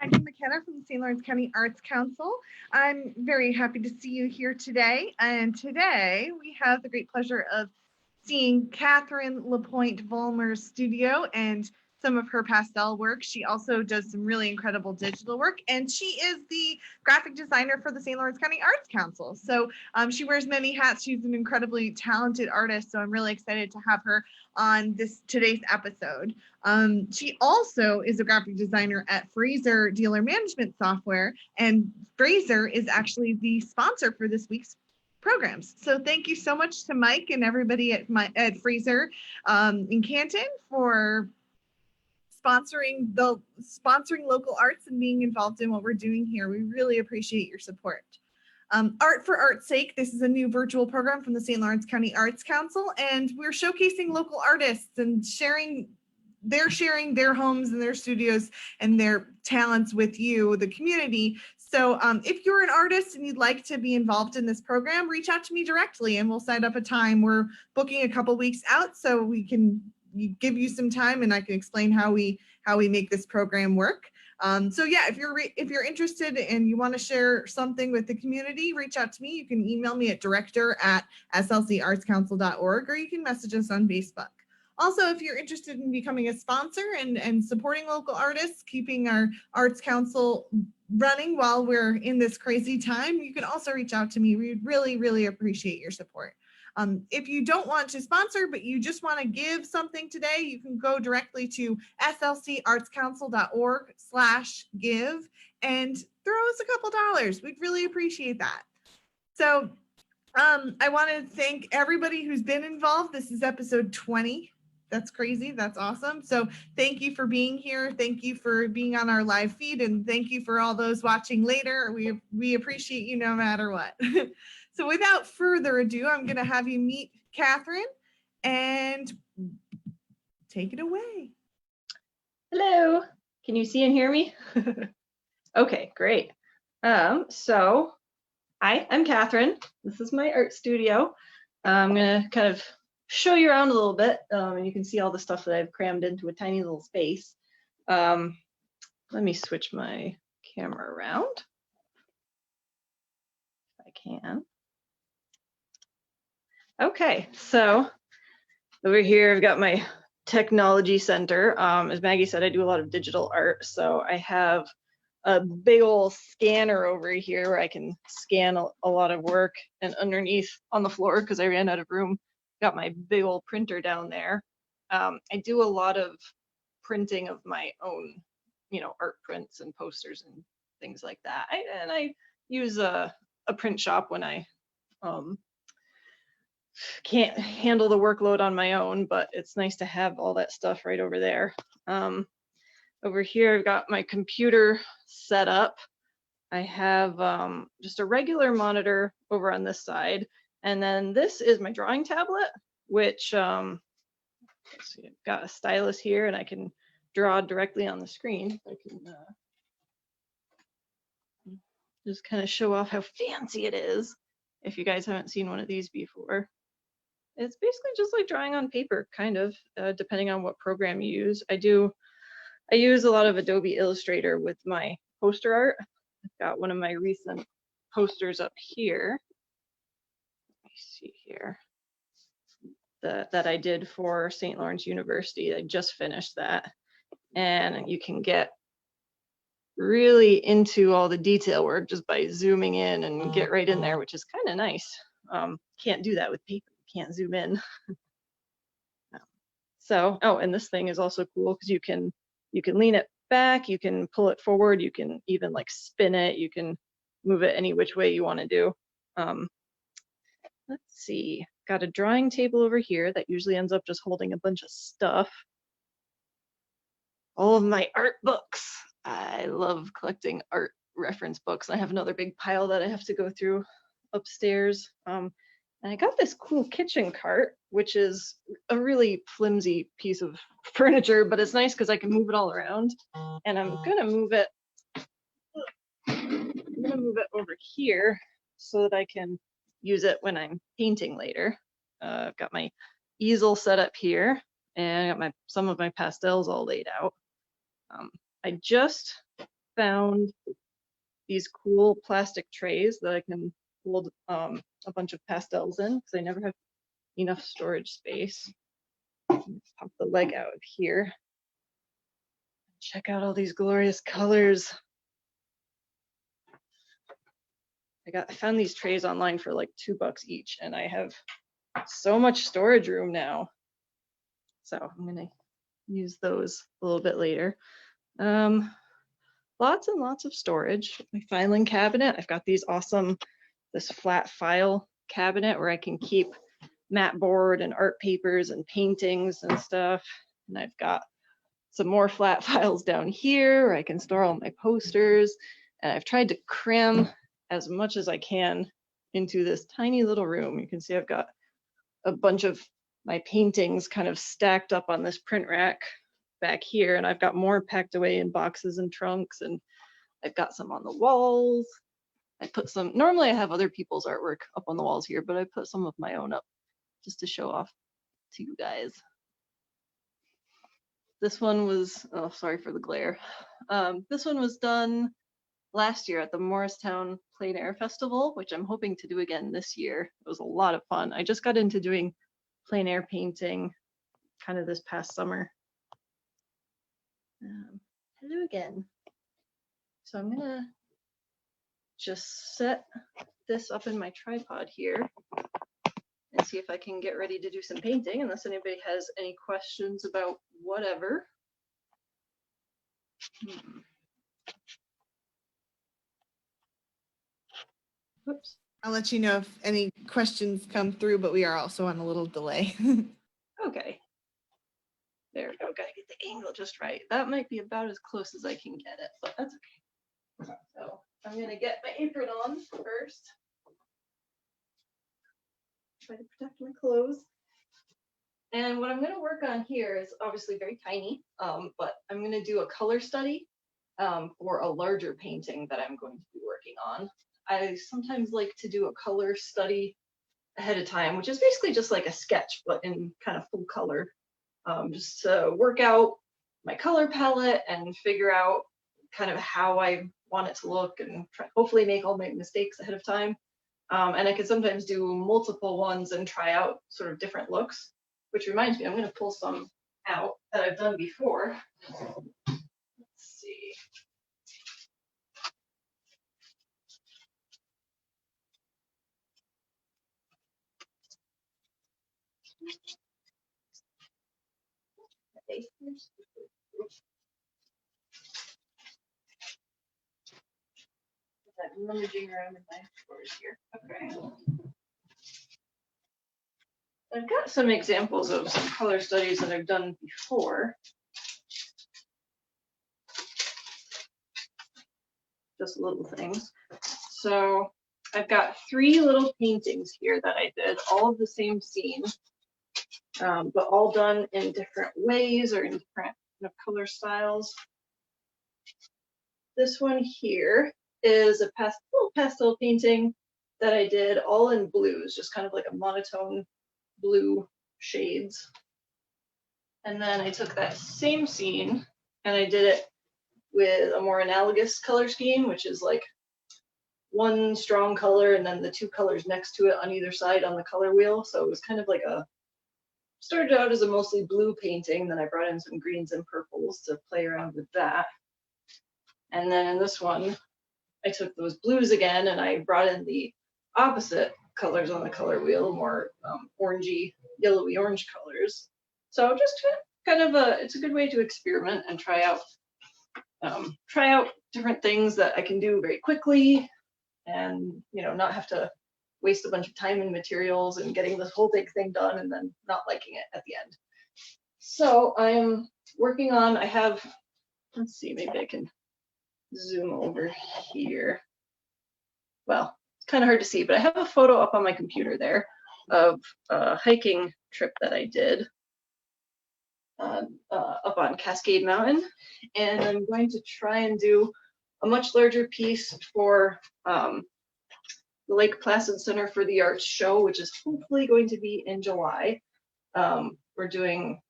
Maggie McKenna from the St. Lawrence County Arts Council. I'm very happy to see you here today. And today we have the great pleasure of seeing Catherine LaPointe Vollmer's studio and some of her pastel work. She also does some really incredible digital work, and she is the graphic designer for the St. Lawrence County Arts Council. So she wears many hats. She's an incredibly talented artist, so I'm really excited to have her on today's episode. She also is a graphic designer at Fraser Dealer Management Software, and Fraser is actually the sponsor for this week's programs. So thank you so much to Mike and everybody at Fraser in Canton for sponsoring local arts and being involved in what we're doing here. We really appreciate your support. Art for Art's Sake, this is a new virtual program from the St. Lawrence County Arts Council, and we're showcasing local artists and sharing their homes and their studios and their talents with you, the community. So if you're an artist and you'd like to be involved in this program, reach out to me directly and we'll set up a time. We're booking a couple weeks out so we can give you some time and I can explain how we make this program work. So yeah, if you're interested and you want to share something with the community, reach out to me. You can email me at director@slcartscouncil.org, or you can message us on Facebook. Also, if you're interested in becoming a sponsor and supporting local artists, keeping our Arts Council running while we're in this crazy time, you can also reach out to me. We'd really, really appreciate your support. If you don't want to sponsor, but you just want to give something today, you can go directly to slcartscouncil.org/give and throw us a couple dollars. We'd really appreciate that. So I want to thank everybody who's been involved. This is episode 20. That's crazy. That's awesome. So thank you for being here. Thank you for being on our live feed, and thank you for all those watching later. We appreciate you no matter what. So without further ado, I'm going to have you meet Catherine and take it away. Hello. Can you see and hear me? Okay, great. So I'm Catherine. This is my art studio. I'm going to kind of show you around a little bit, and you can see all the stuff that I've crammed into a tiny little space. Let me switch my camera around if I can. Okay, so over here I've got my technology center. As Maggie said, I do a lot of digital art, so I have a big old scanner over here where I can scan a lot of work, and underneath on the floor, because I ran out of room, got my big old printer down there. I do a lot of printing of my own, art prints and posters and things like that. I use a print shop when I can't handle the workload on my own, but it's nice to have all that stuff right over there. Over here, I've got my computer set up. I have just a regular monitor over on this side. And then this is my drawing tablet, which let's see, I've got a stylus here and I can draw directly on the screen. I can just kind of show off how fancy it is if you guys haven't seen one of these before. It's basically just like drawing on paper, kind of, depending on what program you use. I use a lot of Adobe Illustrator with my poster art. I've got one of my recent posters up here. Let me see here. That I did for St. Lawrence University. I just finished that. And you can get really into all the detail work just by zooming in and get right in there, which is kind of nice. Can't do that with paper. Can't zoom in. So, and this thing is also cool because you can lean it back, you can pull it forward, you can even like spin it, you can move it any which way you want to do. Let's see, got a drawing table over here that usually ends up just holding a bunch of stuff. All of my art books. I love collecting art reference books. I have another big pile that I have to go through upstairs. And I got this cool kitchen cart, which is a really flimsy piece of furniture, but it's nice because I can move it all around. And I'm gonna move it over here so that I can use it when I'm painting later. I've got my easel set up here, and I got some of my pastels all laid out. I just found these cool plastic trays that I can hold a bunch of pastels in because I never have enough storage space. Let's pop the leg out of here. Check out all these glorious colors. I found these trays online for like $2 each, and I have so much storage room now. So I'm gonna use those a little bit later. Lots and lots of storage. My filing cabinet, I've got these awesome, this flat file cabinet where I can keep mat board and art papers and paintings and stuff. And I've got some more flat files down here where I can store all my posters. And I've tried to cram as much as I can into this tiny little room. You can see I've got a bunch of my paintings kind of stacked up on this print rack back here, and I've got more packed away in boxes and trunks, and I've got some on the walls. I put some, normally I have other people's artwork up on the walls here, but I put some of my own up just to show off to you guys. This one was, oh, sorry for the glare. This one was done last year at the Morristown Plein Air Festival, which I'm hoping to do again this year. It was a lot of fun. I just got into doing plein air painting kind of this past summer. Hello again. So I'm gonna just set this up in my tripod here and see if I can get ready to do some painting, unless anybody has any questions about whatever. Whoops. I'll let you know if any questions come through, but we are also on a little delay. Okay. There we go. Gotta get the angle just right. That might be about as close as I can get it, but that's okay. So I'm gonna get my apron on first. Try to protect my clothes. And what I'm gonna work on here is obviously very tiny, but I'm gonna do a color study for a larger painting that I'm going to be working on. I sometimes like to do a color study ahead of time, which is basically just like a sketch, but in kind of full color. Just to work out my color palette and figure out kind of how I want it to look, and hopefully make all my mistakes ahead of time. And I can sometimes do multiple ones and try out sort of different looks, which reminds me, I'm going to pull some out that I've done before. Let's see. Okay. I'm rummaging around in my drawers here. Okay. I've got some examples of some color studies that I've done before. Just little things. So I've got 3 little paintings here that I did, all of the same scene, but all done in different ways or in different kind of color styles. This one here is a pastel painting that I did all in blues, just kind of like a monotone blue shades. And then I took that same scene and I did it with a more analogous color scheme, which is like one strong color and then the 2 colors next to it on either side on the color wheel. So it was kind of like started out as a mostly blue painting, then I brought in some greens and purples to play around with that. And then in this one, I took those blues again and I brought in the opposite colors on the color wheel, more orangey, yellowy orange colors. So just kind of it's a good way to experiment and try out different things that I can do very quickly, and not have to waste a bunch of time and materials and getting this whole big thing done and then not liking it at the end. So I'm working on, let's see, maybe I can zoom over here. Well, it's kind of hard to see, but I have a photo up on my computer there of a hiking trip that I did up on Cascade Mountain, and I'm going to try and do a much larger piece for the Lake Placid Center for the Arts show, which is hopefully going to be in July. We're doing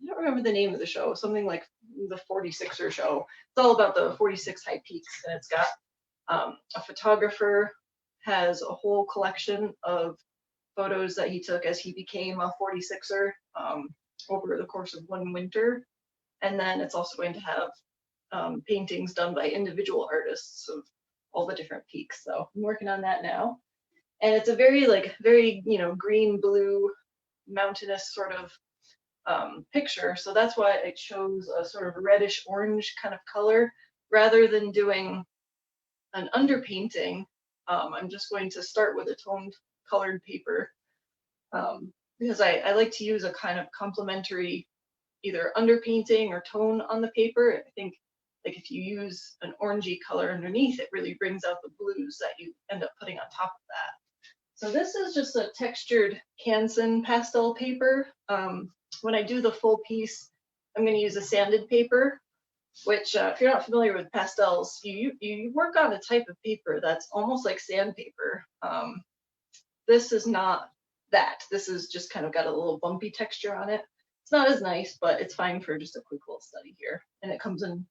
I don't remember the name of the show, something like the 46er show. It's all about the 46 high peaks, and it's got a photographer has a whole collection of photos that he took as he became a 46er over the course of one winter. And then it's also going to have paintings done by individual artists of all the different peaks. So I'm working on that now. And it's a very green, blue, mountainous sort of picture. So that's why I chose a sort of reddish orange kind of color rather than doing an underpainting. I'm just going to start with a toned colored paper because I like to use a kind of complementary either underpainting or tone on the paper. I think like if you use an orangey color underneath, it really brings out the blues that you end up putting on top of that. So this is just a textured Canson pastel paper. When I do the full piece, I'm going to use a sanded paper, which if you're not familiar with pastels, you work on a type of paper that's almost like sandpaper. This is not that. This is just kind of got a little bumpy texture on it. It's not as nice, but it's fine for just a quick little study here. And it comes in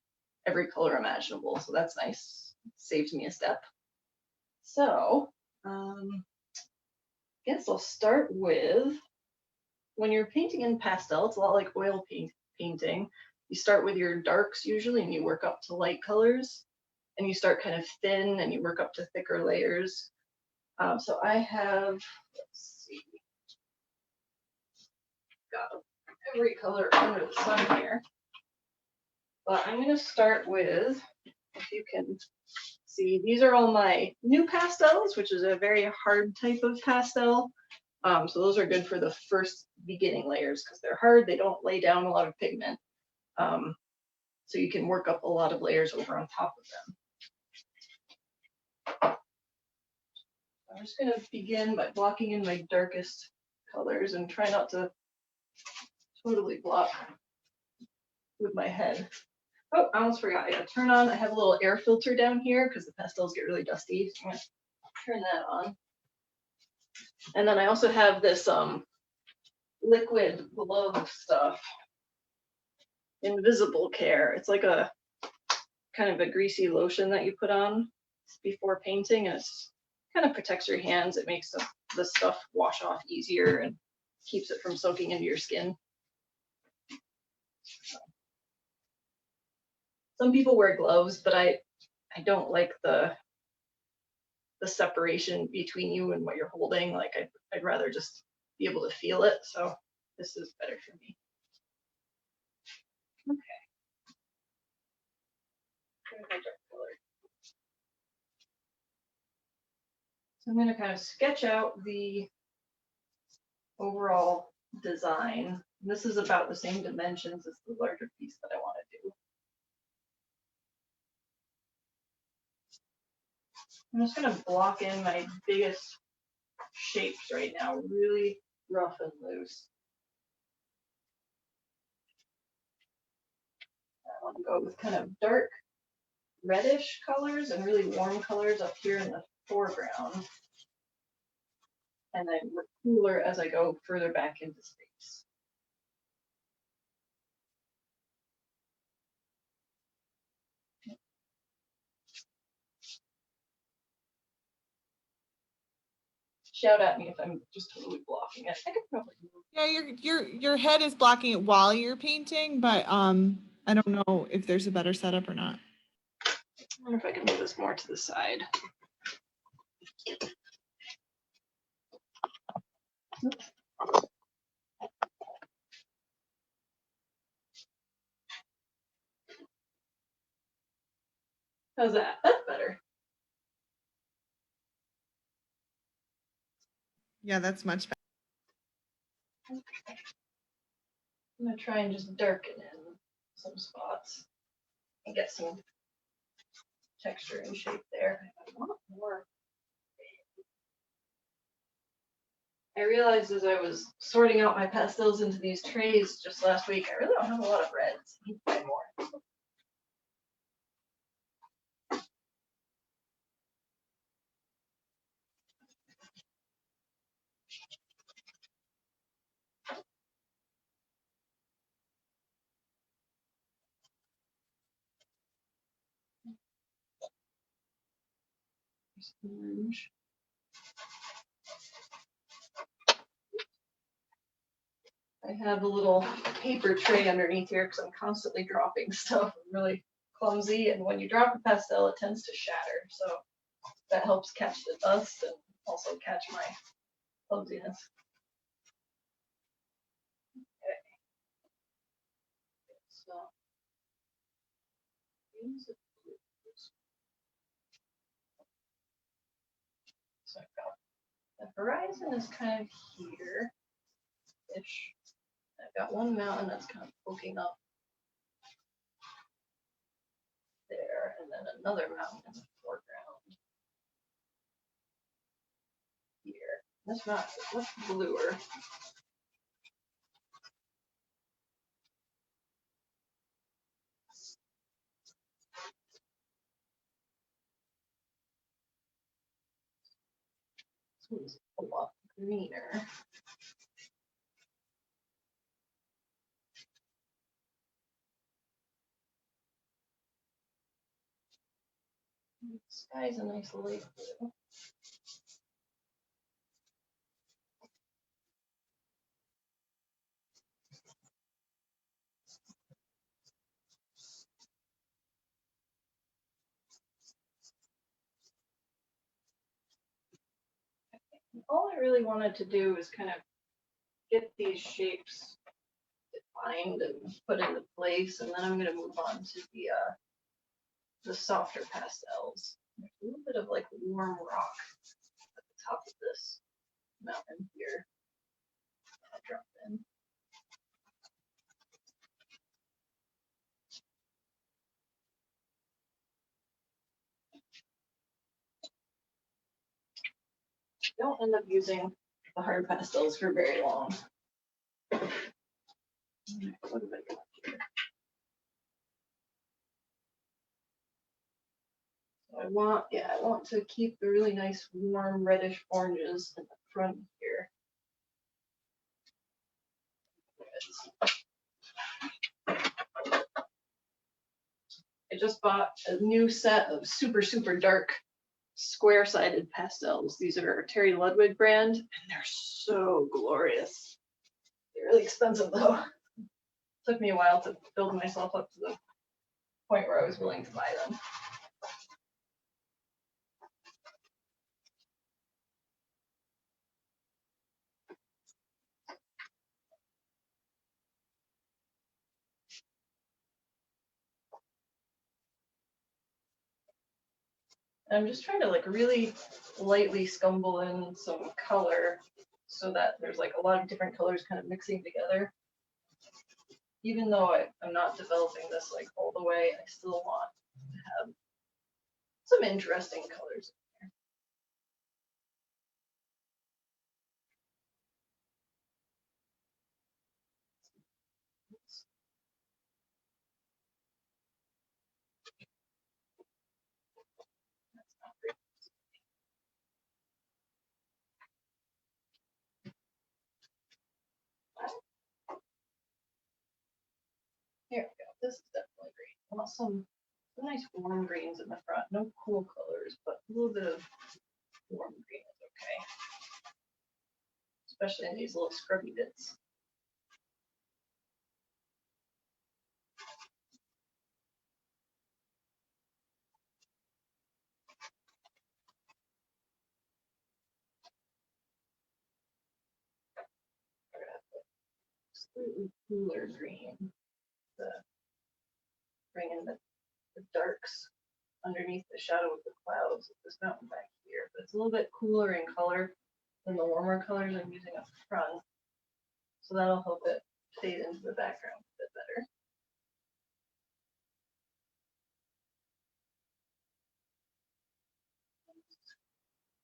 every color imaginable, so that's nice. It saves me a step. So I guess I'll start with, when you're painting in pastel, it's a lot like oil painting. You start with your darks usually, and you work up to light colors, and you start kind of thin, and you work up to thicker layers. So I have, let's see, got every color under the sun here. But I'm going to start with, if you can see, these are all my new pastels, which is a very hard type of pastel. So those are good for the first beginning layers because they're hard. They don't lay down a lot of pigment. So you can work up a lot of layers over on top of them. I'm just going to begin by blocking in my darkest colors and try not to totally block with my head. Oh, I almost forgot. I gotta turn on. I have a little air filter down here because the pastels get really dusty. So I'm gonna turn that on. And then I also have this liquid glove stuff, Invisible Care. It's like a kind of a greasy lotion that you put on before painting, and it kind of protects your hands. It makes the stuff wash off easier and keeps it from soaking into your skin. Some people wear gloves, but I don't like the separation between you and what you're holding. Like I'd rather just be able to feel it. So this is better for me. Okay. My dark color. So I'm going to kind of sketch out the overall design. This is about the same dimensions as the larger piece that I want to do. I'm just going to block in my biggest shapes right now, really rough and loose. I want to go with kind of dark reddish colors and really warm colors up here in the foreground. And then cooler as I go further back into space. Shout at me if I'm just totally blocking it. I could probably move. Yeah, your head is blocking it while you're painting, but I don't know if there's a better setup or not. I wonder if I can move this more to the side. Oops. How's that? That's better. Yeah, that's much better. Okay. I'm gonna try and just darken in some spots and get some texture and shape there. I want more. I realized as I was sorting out my pastels into these trays just last week, I really don't have a lot of reds. I need to buy more. Nice orange. I have a little paper tray underneath here because I'm constantly dropping stuff. I'm really clumsy, and when you drop a pastel, it tends to shatter. So that helps catch the dust and also catch my clumsiness. Okay. So I've got the horizon is kind of here-ish. I've got one mountain that's kind of poking up there, and then another mountain in the foreground here. This mountain is much bluer. This one's a lot greener. The sky's a nice light blue. All I really wanted to do is kind of get these shapes defined and put into place, and then I'm going to move on to the softer pastels. There's a little bit of like warm rock at the top of this mountain here. I'll drop in. Don't end up using the hard pastels for very long. What have I got here? So I want to keep the really nice warm reddish oranges in the front here. I just bought a new set of super, super dark square-sided pastels. These are a Terry Ludwig brand, and they're so glorious. They're really expensive though. It took me a while to build myself up to the point where I was willing to buy them. And I'm just trying to like really lightly scumble in some color so that there's like a lot of different colors kind of mixing together. Even though I'm not developing this like all the way, I still want to have some interesting colors in there. That's not great. Here we go. This is definitely green. I want some nice warm greens in the front. No cool colors, but a little bit of warm green is okay. Especially in these little scrubby bits. Slightly cooler green to bring in the darks underneath the shadow of the clouds of this mountain back here. But it's a little bit cooler in color than the warmer colors I'm using up front. So that'll help it fade into the background a bit better.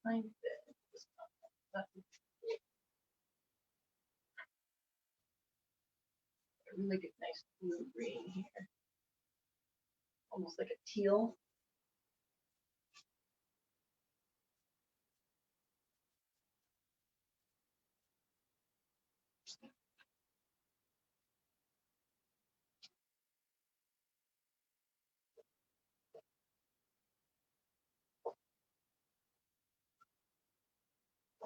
Tiny bit. A really good, nice blue green here. Almost like a teal.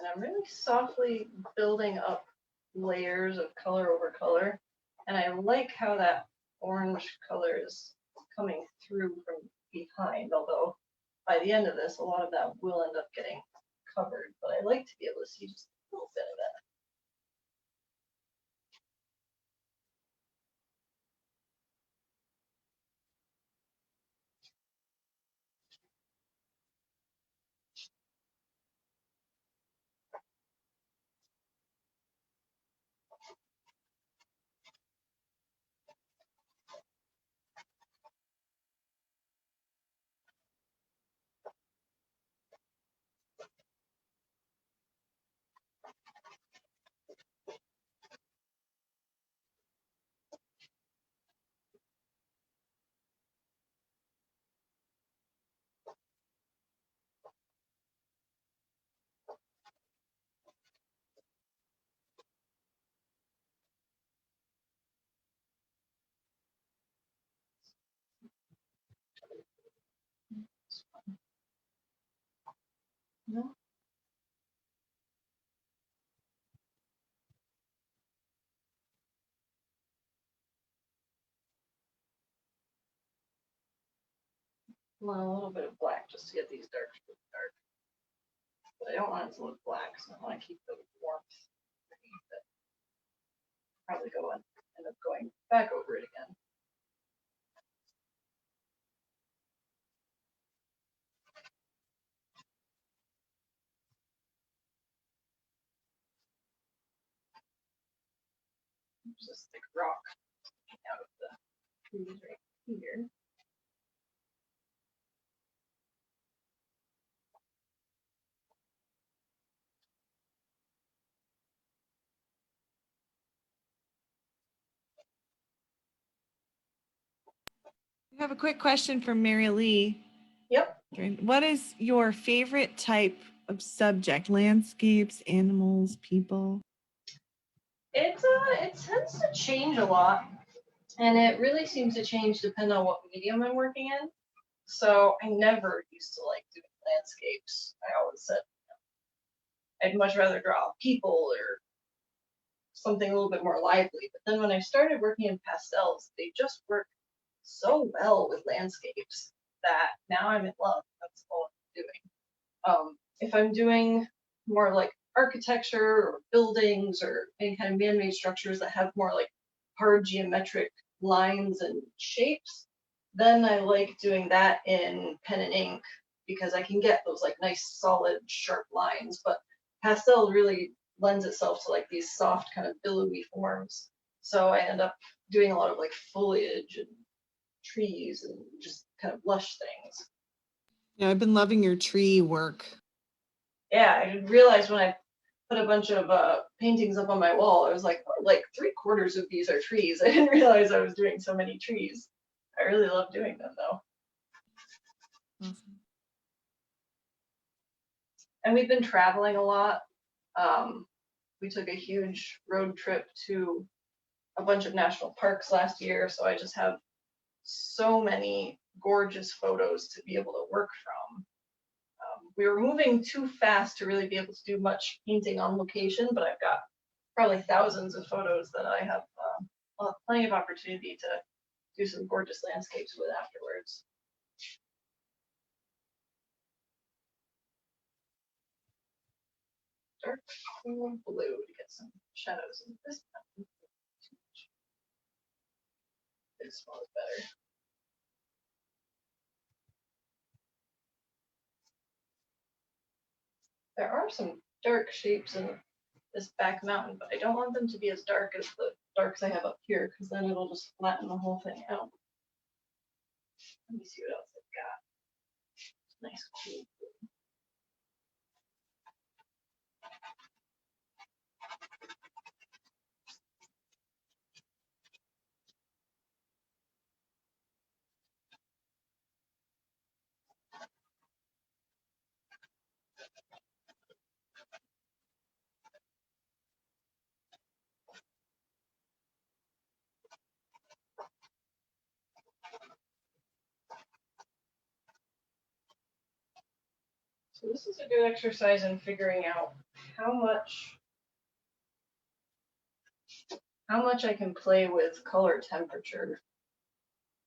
And I'm really softly building up layers of color over color. And I like how that orange color is coming through from behind, although by the end of this, a lot of that will end up getting covered. But I like to be able to see just a little bit of it. No. Well, a little bit of black just to get these darks really dark. But I don't want it to look black, so I want to keep the warmth underneath it. Probably end up going back over it again. There's this thick rock sticking out of the trees right here. I have a quick question from Mary Lee. Yep. What is your favorite type of subject? Landscapes, animals, people? It tends to change a lot, and it really seems to change depending on what medium I'm working in. So I never used to like doing landscapes. I always said I'd much rather draw people or something a little bit more lively. But then when I started working in pastels, they just work so well with landscapes that now I'm in love. That's all I'm doing. If I'm doing more like architecture or buildings or any kind of man-made structures that have more like hard geometric lines and shapes, then I like doing that in pen and ink because I can get those like nice solid sharp lines. But pastel really lends itself to like these soft kind of billowy forms. So I end up doing a lot of like foliage and trees and just kind of lush things. Yeah, I've been loving your tree work. Yeah, I realized when I put a bunch of paintings up on my wall, I was like, oh, like 3/4 of these are trees. I didn't realize I was doing so many trees. I really love doing them though. Awesome. And we've been traveling a lot. We took a huge road trip to a bunch of national parks last year, so I just have so many gorgeous photos to be able to work from. We were moving too fast to really be able to do much painting on location, but I've got probably thousands of photos that I have plenty of opportunity to do some gorgeous landscapes with afterwards. Dark blue to get some shadows in this one. This one is better. There are some dark shapes in this back mountain, but I don't want them to be as dark as the darks I have up here, because then it'll just flatten the whole thing out. Let me see what else I've got. Nice cool. So this is a good exercise in figuring out how much I can play with color temperature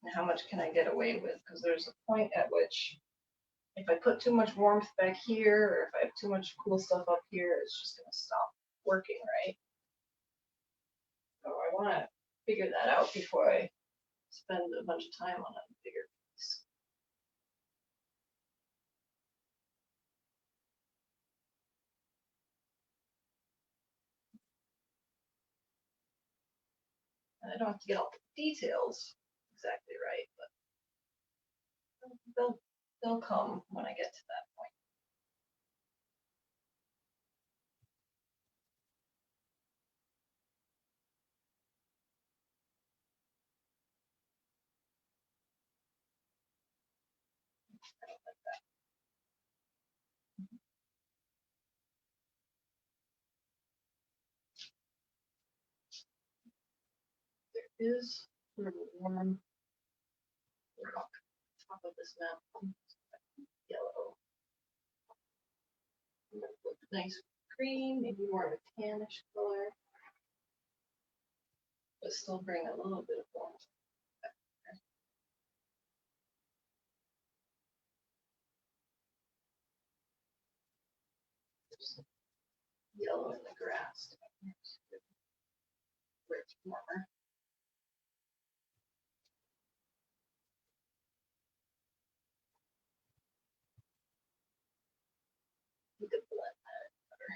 and how much can I get away with, because there's a point at which if I put too much warmth back here or if I have too much cool stuff up here, it's just going to stop working, right? So I want to figure that out before I spend a bunch of time on a bigger piece. And I don't have to get all the details exactly right, but they'll come when I get to that point. There is sort of a warm rock top of this mountain, yellow. Nice green, maybe more of a tannish color, but still bring a little bit of warmth. There's yellow in the grass where it's warmer. You could blend that better.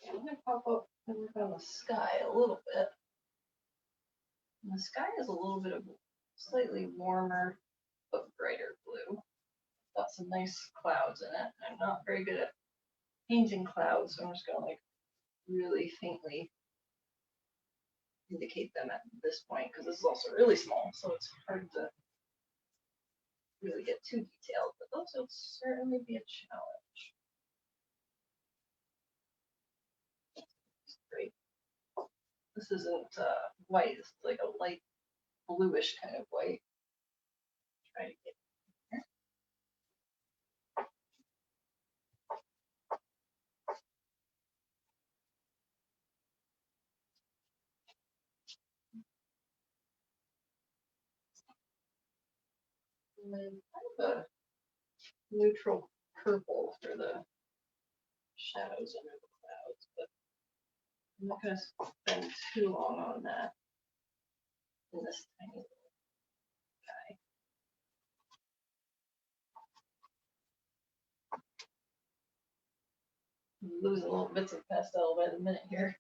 I'm going to pop up and work on the sky a little bit. And the sky is a little bit of slightly warmer but brighter blue. Got some nice clouds in it. I'm not very good at painting clouds, so I'm just going to like really faintly indicate them at this point because this is also really small, so it's hard to really get too detailed, but those will certainly be a challenge. Great. This isn't white, it's like a light bluish kind of white. Try to get here. And then kind of a neutral purple for the shadows under the clouds, but I'm not going to spend too long on that in this tiny little guy. I'm losing little bits of pastel by the minute here.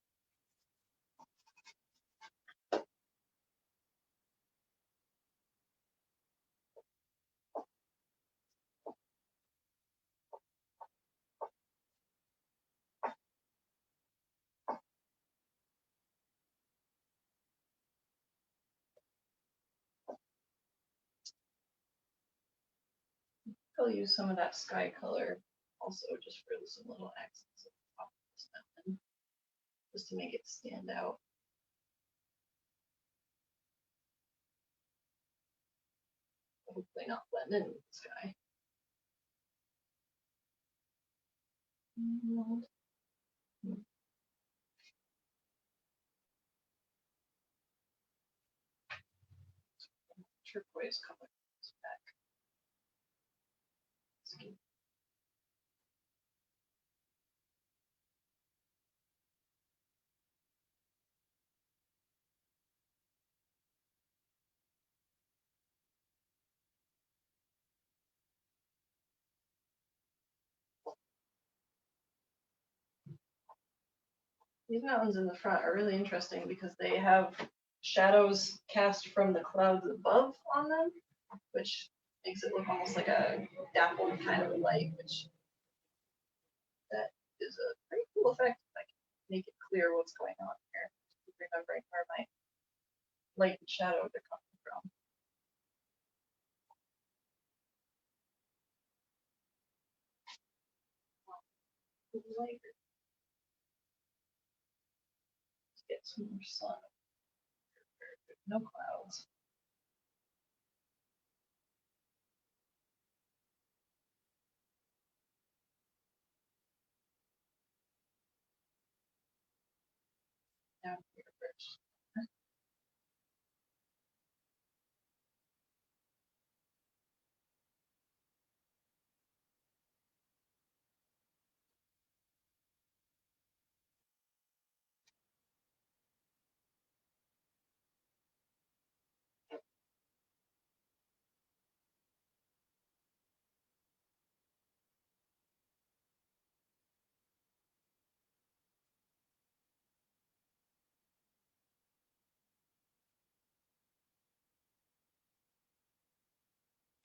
I'll use some of that sky color also just for some little accents at the top of this mountain, just to make it stand out. Hopefully not blend in with the sky. Turquoise color is back. These mountains in the front are really interesting because they have shadows cast from the clouds above on them, which makes it look almost like a dappled kind of light, which that is a pretty cool effect if I can make it clear what's going on here. Remembering where my light and shadow are coming from. lighter. Let's get some more sun. No clouds. Down here first.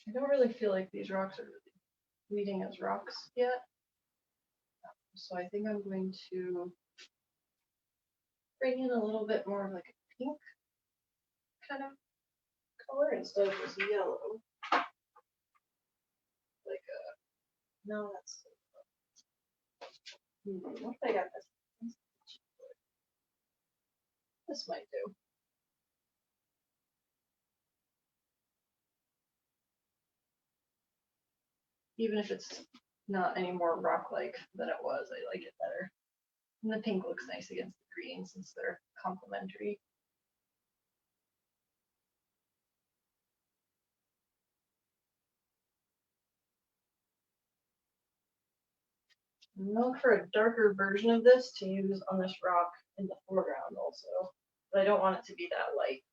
I don't really feel like these rocks are really reading as rocks yet. So I think I'm going to bring in a little bit more of like a pink kind of color instead of this yellow. Like a, no, that's, what if I got this? This might do. Even if it's not any more rock-like than it was, I like it better. And the pink looks nice against the green since they're complementary. I'll look for a darker version of this to use on this rock in the foreground also, but I don't want it to be that light.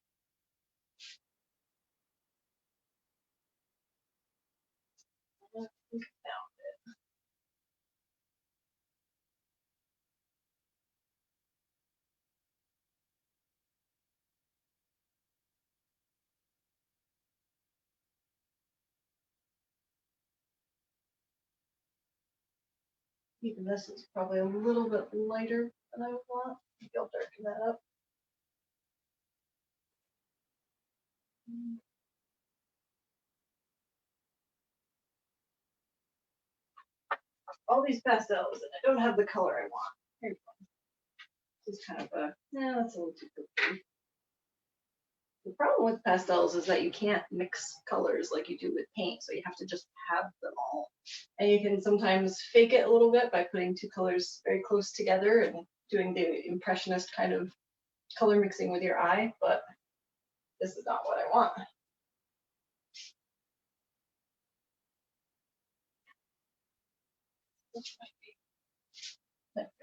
I think I found it. Even this is probably a little bit lighter than I would want. Maybe I'll darken that up. All these pastels, and I don't have the color I want. Here we go. This is kind of a, no, that's a little too pretty. The problem with pastels is that you can't mix colors like you do with paint, so you have to just have them all. And you can sometimes fake it a little bit by putting two colors very close together and doing the impressionist kind of color mixing with your eye, but this is not what I want. This might be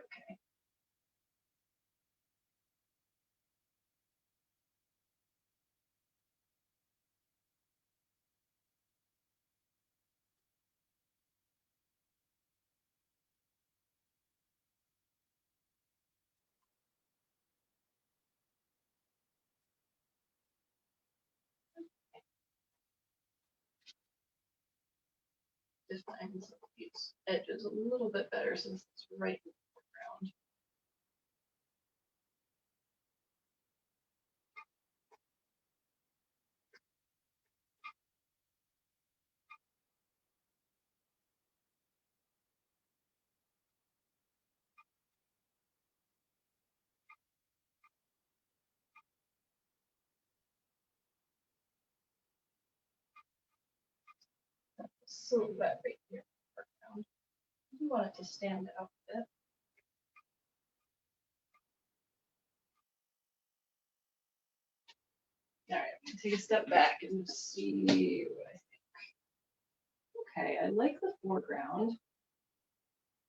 okay. Just find these edges a little bit better since it's right in the foreground. Silhouette right here in the foreground. You want it to stand out a bit. All right, take a step back and see what I think. Okay, I like the foreground.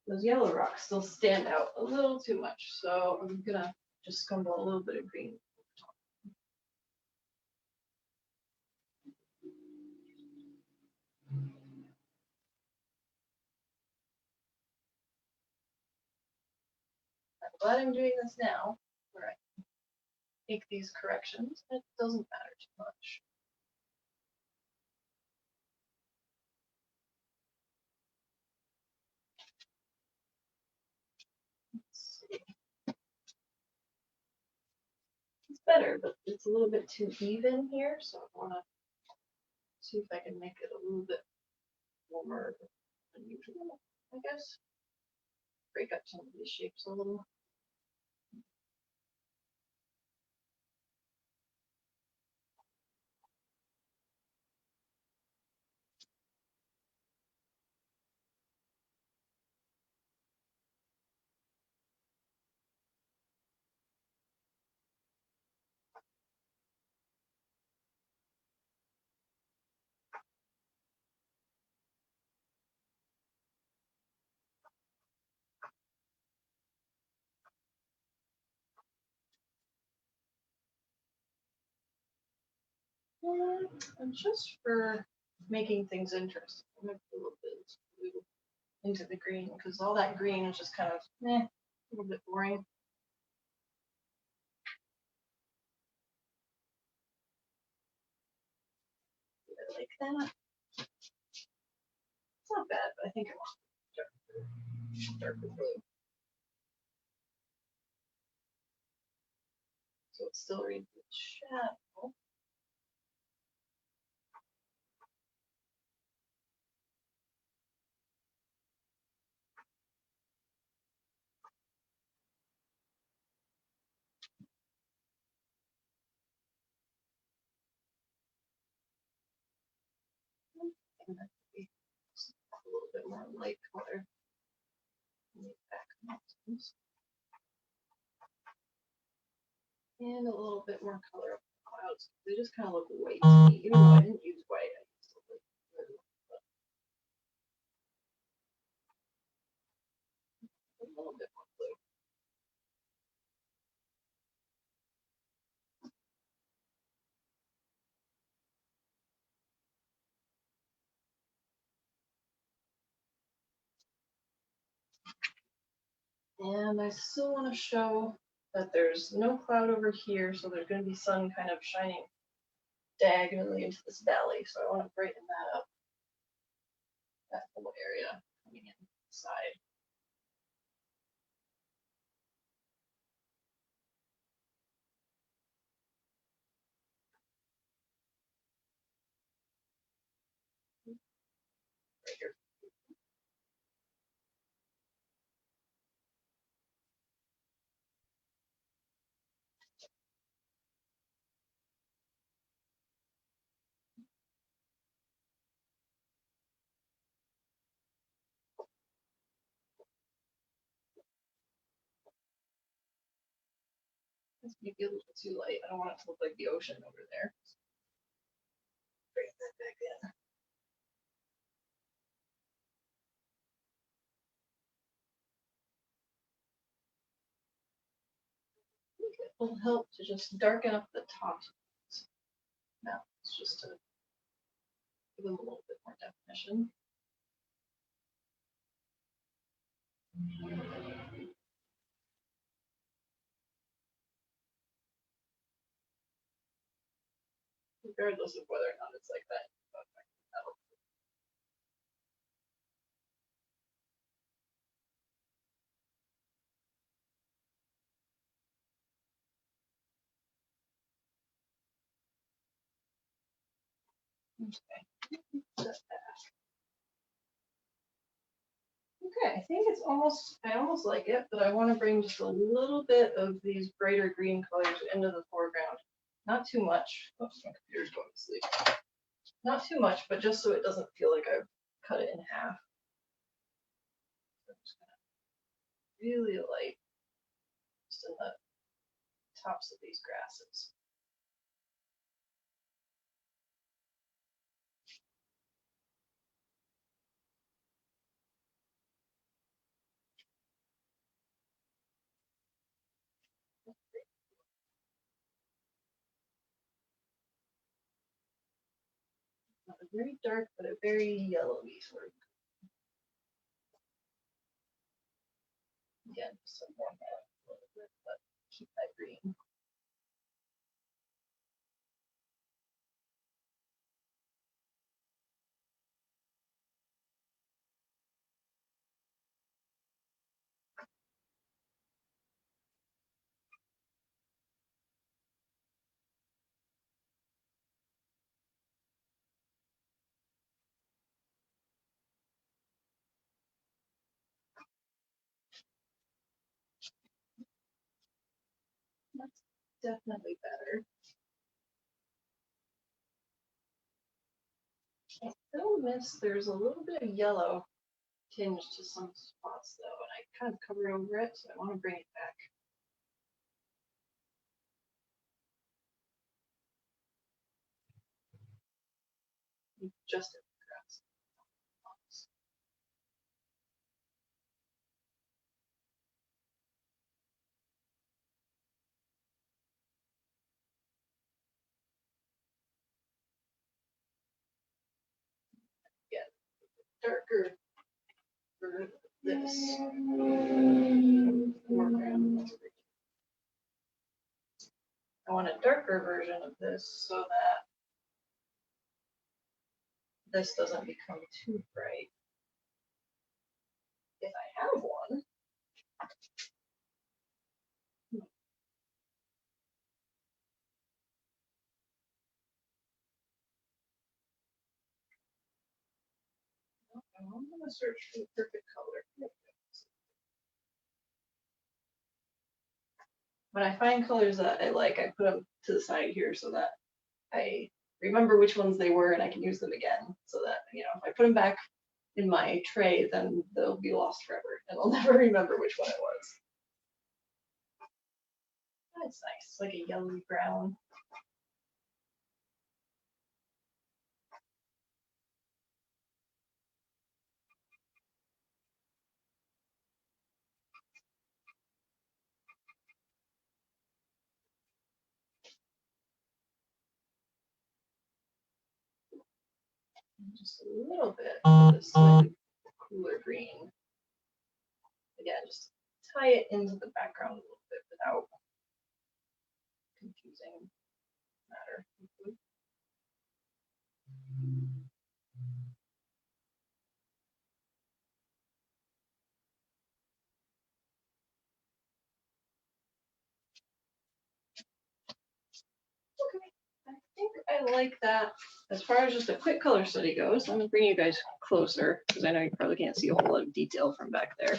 Those yellow rocks still stand out a little too much, so I'm gonna just sprinkle a little bit of green. I'm glad I'm doing this now, where I can make these corrections. It doesn't matter too much. Let's see. It's better, but it's a little bit too even here, so I want to see if I can make it a little bit more unusual, I guess. break up some of these shapes a little. And just for making things interesting, I'm gonna put a little bit of blue into the green because all that green is just kind of a little bit boring. I like that. It's not bad, but I think I want darker blue. So it still reads the shadow. And that could be a little bit more light color in the back mountains. And a little bit more color up the clouds. They just kind of look white to me, even though I didn't use white. I used a little bit more blue. And I still want to show that there's no cloud over here, so there's going to be sun kind of shining diagonally into this valley. So I want to brighten that up, that whole area coming inside. Right here. This may be a little too light. I don't want it to look like the ocean over there. Bring that back in. It will help to just darken up the tops. Now it's just to give them a little bit more definition. Regardless of whether or not it's like that. Okay. Okay, I think it's almost, I almost like it, but I want to bring just a little bit of these brighter green colors into the foreground. Not too much. Oops, my computer's going to sleep. Not too much, but just so it doesn't feel like I've cut it in half. So just really light just in the tops of these grasses. Not a very dark, but a very yellowy sort of. Again, some more a little bit, but keep that green. definitely better. I still miss, there's a little bit of yellow tinge to some spots though, and I kind of covered over it, so I want to bring it back. Just in the grass. Get darker for this foreground. I want a darker version of this so that this doesn't become too bright. If I have one. I'm going to search for the perfect color. When I find colors that I like, I put them to the side here so that I remember which ones they were and I can use them again. So that, you know, if I put them back in my tray, then they'll be lost forever and I'll never remember which one it was. That's nice, like a yellowy brown. Just a little bit of this slightly cooler green. Again, just tie it into the background a little bit without confusing matter. Okay, I think I like that. As far as just a quick color study goes, I'm gonna bring you guys closer because I know you probably can't see a whole lot of detail from back there.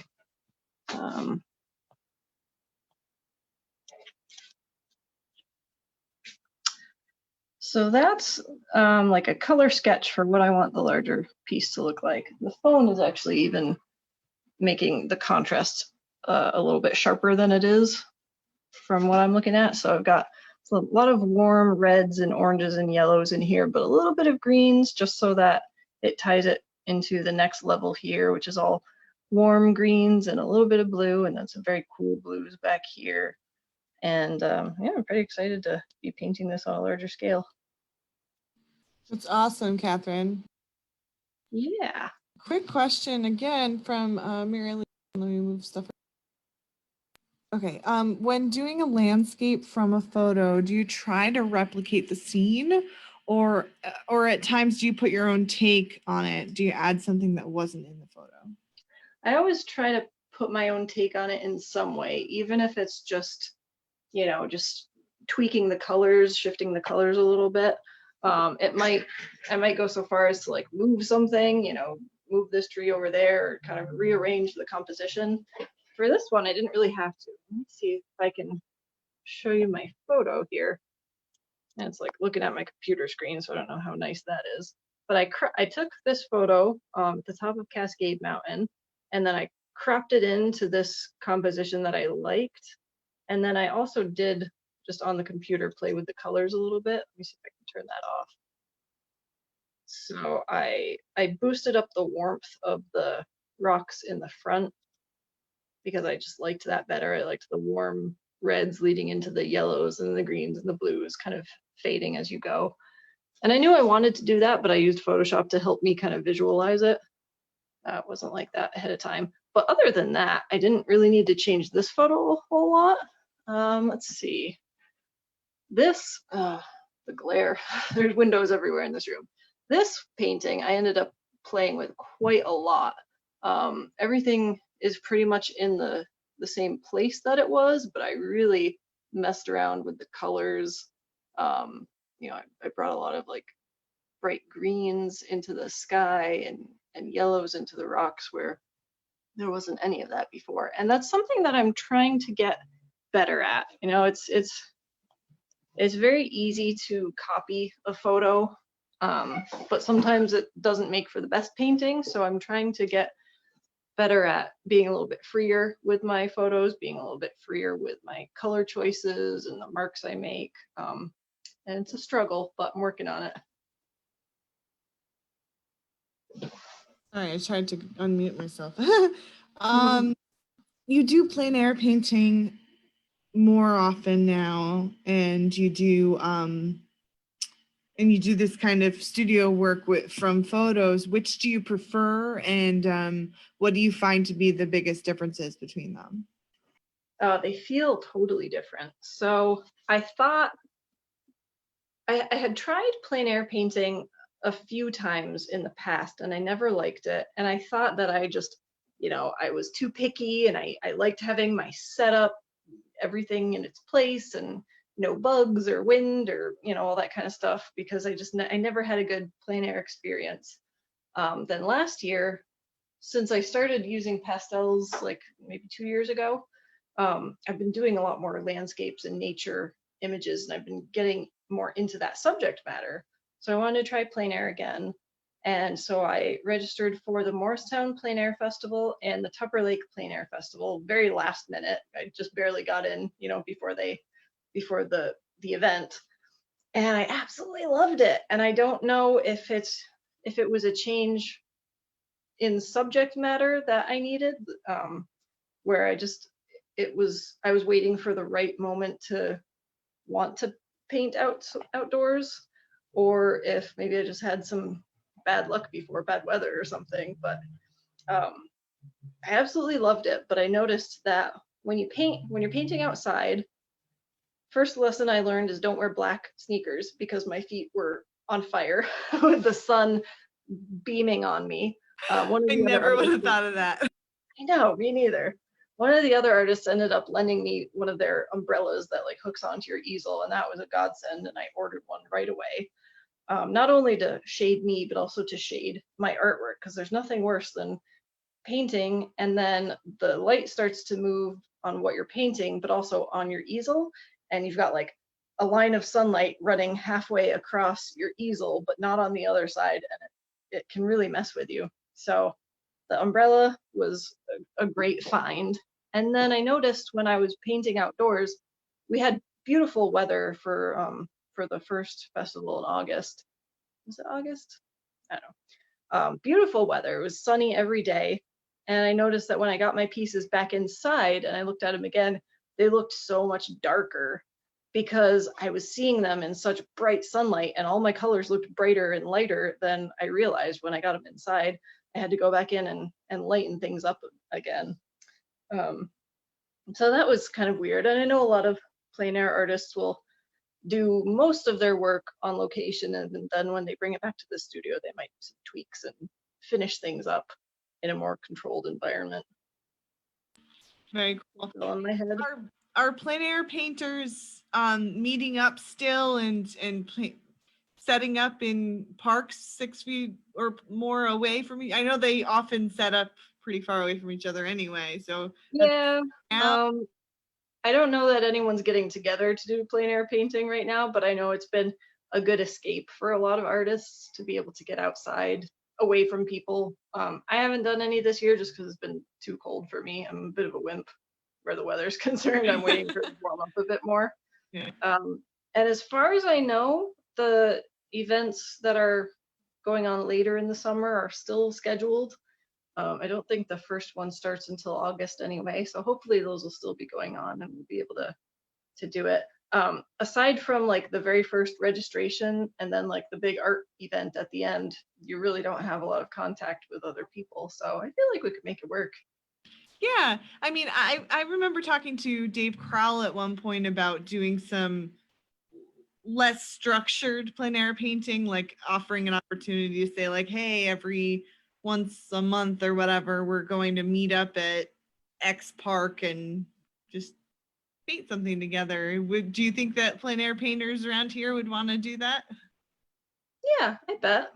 So that's like a color sketch for what I want the larger piece to look like. The phone is actually even making the contrast a little bit sharper than it is from what I'm looking at. So I've got a lot of warm reds and oranges and yellows in here, but a little bit of greens just so that it ties it into the next level here, which is all warm greens and a little bit of blue, and then some very cool blues back here. And yeah, I'm pretty excited to be painting this on a larger scale. That's awesome, Catherine. Yeah. Quick question again from Mary Lee. Let me move stuff. Okay. When doing a landscape from a photo, do you try to replicate the scene, or at times do you put your own take on it? Do you add something that wasn't in the photo? I always try to put my own take on it in some way, even if it's just, you know, just tweaking the colors, shifting the colors a little bit. I might go so far as to like move something, you know, move this tree over there, or kind of rearrange the composition. For this one, I didn't really have to. Let me see if I can show you my photo here. And it's like looking at my computer screen, so I don't know how nice that is. But I took this photo at the top of Cascade Mountain, and then I cropped it into this composition that I liked. And then I also did, just on the computer, play with the colors a little bit. Let me see if I can turn that off. So I boosted up the warmth of the rocks in the front because I just liked that better. I liked the warm reds leading into the yellows and the greens and the blues kind of fading as you go. And I knew I wanted to do that, but I used Photoshop to help me kind of visualize it. It wasn't like that ahead of time. But other than that, I didn't really need to change this photo a whole lot. Let's see. This, the glare, there's windows everywhere in this room. This painting, I ended up playing with quite a lot. Everything is pretty much in the same place that it was, but I really messed around with the colors. You know, I brought a lot of like bright greens into the sky and yellows into the rocks where there wasn't any of that before. And that's something that I'm trying to get better at. You know, it's It's very easy to copy a photo, but sometimes it doesn't make for the best painting. So I'm trying to get better at being a little bit freer with my photos, being a little bit freer with my color choices and the marks I make. And it's a struggle, but I'm working on it. Sorry, I tried to unmute myself. You do plein air painting more often now, and you do this kind of studio work from photos. Which do you prefer, and what do you find to be the biggest differences between them? They feel totally different. So I thought I had tried plein air painting a few times in the past and I never liked it. And I thought that I just, I was too picky, and I liked having my setup, everything in its place, and no bugs or wind or, all that kind of stuff, because I never had a good plein air experience. Then last year, since I started using pastels like maybe 2 years ago, I've been doing a lot more landscapes and nature images, and I've been getting more into that subject matter. So I wanted to try plein air again. And so I registered for the Morristown Plein Air Festival and the Tupper Lake Plein Air Festival very last minute. I just barely got in, before the event. And I absolutely loved it. And I don't know if it was a change in subject matter that I needed, where I was waiting for the right moment to want to paint outdoors, or if maybe I just had some bad luck before, bad weather or something. But I absolutely loved it. But I noticed that when you're painting outside, first lesson I learned is don't wear black sneakers, because my feet were on fire with the sun beaming on me. I never would have thought of that. I know, me neither. One of the other artists ended up lending me one of their umbrellas that like hooks onto your easel, and that was a godsend, and I ordered one right away. Not only to shade me, but also to shade my artwork, because there's nothing worse than painting and then the light starts to move on what you're painting, but also on your easel, and you've got like a line of sunlight running halfway across your easel, but not on the other side, and it can really mess with you. So the umbrella was a great find. And then I noticed when I was painting outdoors, we had beautiful weather for the first festival in August. Was it August? I don't know. Beautiful weather. It was sunny every day. And I noticed that when I got my pieces back inside and I looked at them again, they looked so much darker, because I was seeing them in such bright sunlight, and all my colors looked brighter and lighter than I realized when I got them inside. I had to go back in and lighten things up again. So that was kind of weird. And I know a lot of plein air artists will do most of their work on location, and then when they bring it back to the studio, they might do some tweaks and finish things up in a more controlled environment. Very cool. Still in my head. Are plein air painters meeting up still and setting up in parks 6 feet or more away from each? I know they often set up pretty far away from each other anyway. So yeah, I don't know that anyone's getting together to do plein air painting right now, but I know it's been a good escape for a lot of artists to be able to get outside away from people. I haven't done any this year just because it's been too cold for me. I'm a bit of a wimp where the weather's concerned. I'm waiting for it to warm up a bit more. Yeah. And as far as I know, the events that are going on later in the summer are still scheduled. I don't think the first one starts until August anyway, so hopefully those will still be going on and we'll be able to do it. Aside from like the very first registration and then like the big art event at the end, you really don't have a lot of contact with other people. So I feel like we could make it work. Yeah, I mean, I remember talking to Dave Crowell at one point about doing some less structured plein air painting, like offering an opportunity to say like, hey, every once a month or whatever, we're going to meet up at X park and just paint something together. Do you think that plein air painters around here would want to do that? Yeah, I bet.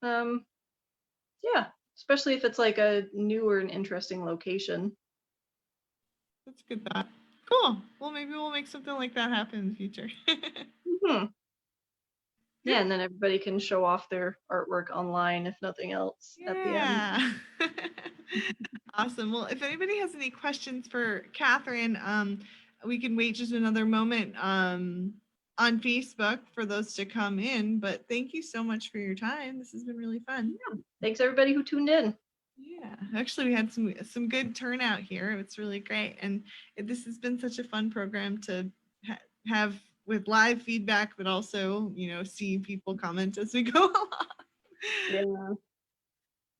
Yeah, especially if it's like a new or an interesting location. That's a good thought. Cool. Well, maybe we'll make something like that happen in the future. Hmm. Yeah, and then everybody can show off their artwork online, if nothing else, at the end. Yeah. Awesome. Well, if anybody has any questions for Catherine, we can wait just another moment on Facebook for those to come in. But thank you so much for your time. This has been really fun. Yeah. Thanks everybody who tuned in. Yeah, actually, we had some good turnout here. It's really great, and this has been such a fun program to have with live feedback, but also see people comment as we go along. Yeah.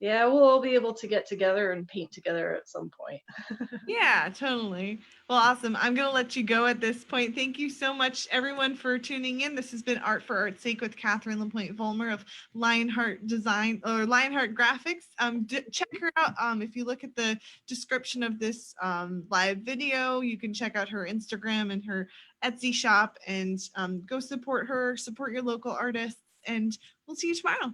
Yeah, we'll all be able to get together and paint together at some point. Yeah, totally. Well, awesome. I'm going to let you go at this point. Thank you so much, everyone, for tuning in. This has been Art for Art's Sake with Catherine LaPointe Vollmer of Lionheart Design or Lionheart Graphics. Check her out. If you look at the description of this live video, you can check out her Instagram and her Etsy shop and go support her, support your local artists, and we'll see you tomorrow.